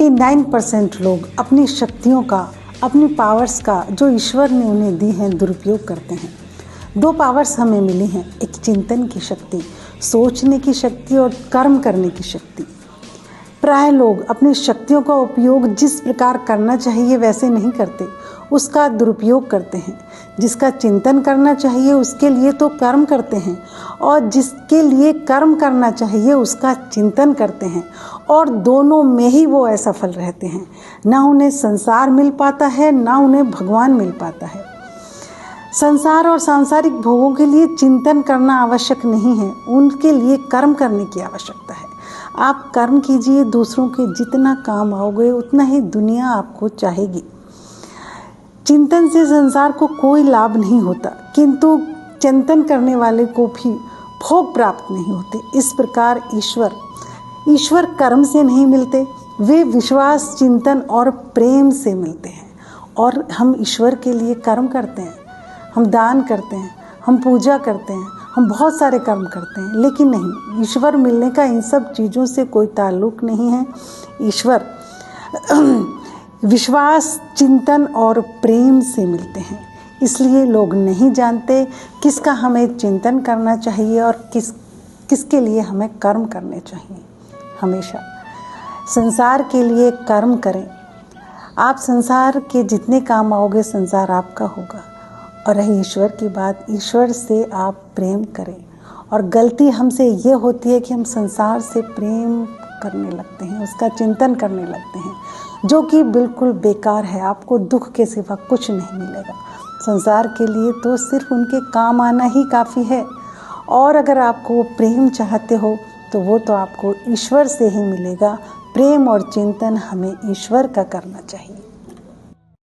99% लोग अपनी शक्तियों का, अपनी पावर्स का जो ईश्वर ने उन्हें दी हैं दुरुपयोग करते हैं। 2 पावर्स हमें मिली हैं, एक चिंतन की शक्ति, सोचने की शक्ति और कर्म करने की शक्ति। प्राय लोग अपनी शक्तियों का उपयोग जिस प्रकार करना चाहिए वैसे नहीं करते, उसका दुरुपयोग करते हैं। जिसका चिंतन करना चाहिए उसके लिए तो कर्म करते हैं, और जिसके लिए कर्म करना चाहिए उसका चिंतन करते हैं, और दोनों में ही वो असफल रहते हैं। ना उन्हें संसार मिल पाता है, ना उन्हें भगवान मिल पाता है। संसार और सांसारिक भोगों के लिए चिंतन करना आवश्यक नहीं है, उनके लिए कर्म करने की आवश्यकता है। आप कर्म कीजिए, दूसरों के जितना काम आओगे उतना ही दुनिया आपको चाहेगी। चिंतन से संसार को कोई लाभ नहीं होता, किंतु चिंतन करने वाले को भी भोग प्राप्त नहीं होते। इस प्रकार ईश्वर कर्म से नहीं मिलते, वे विश्वास, चिंतन और प्रेम से मिलते हैं। और हम ईश्वर के लिए कर्म करते हैं, हम दान करते हैं, हम पूजा करते हैं, हम बहुत सारे कर्म करते हैं, लेकिन नहीं, ईश्वर मिलने का इन सब चीज़ों से कोई ताल्लुक नहीं है। ईश्वर विश्वास, चिंतन और प्रेम से मिलते हैं। इसलिए लोग नहीं जानते किसका हमें चिंतन करना चाहिए और किसके लिए हमें कर्म करने चाहिए। हमेशा संसार के लिए कर्म करें। आप संसार के जितने काम आओगे संसार आपका होगा। और रही ईश्वर की बात, ईश्वर से आप प्रेम करें। और गलती हमसे ये होती है कि हम संसार से प्रेम करने लगते हैं, उसका चिंतन करने लगते हैं, जो कि बिल्कुल बेकार है। आपको दुख के सिवा कुछ नहीं मिलेगा। संसार के लिए तो सिर्फ उनके काम आना ही काफ़ी है। और अगर आपको प्रेम चाहते हो तो वो तो आपको ईश्वर से ही मिलेगा। प्रेम और चिंतन हमें ईश्वर का करना चाहिए।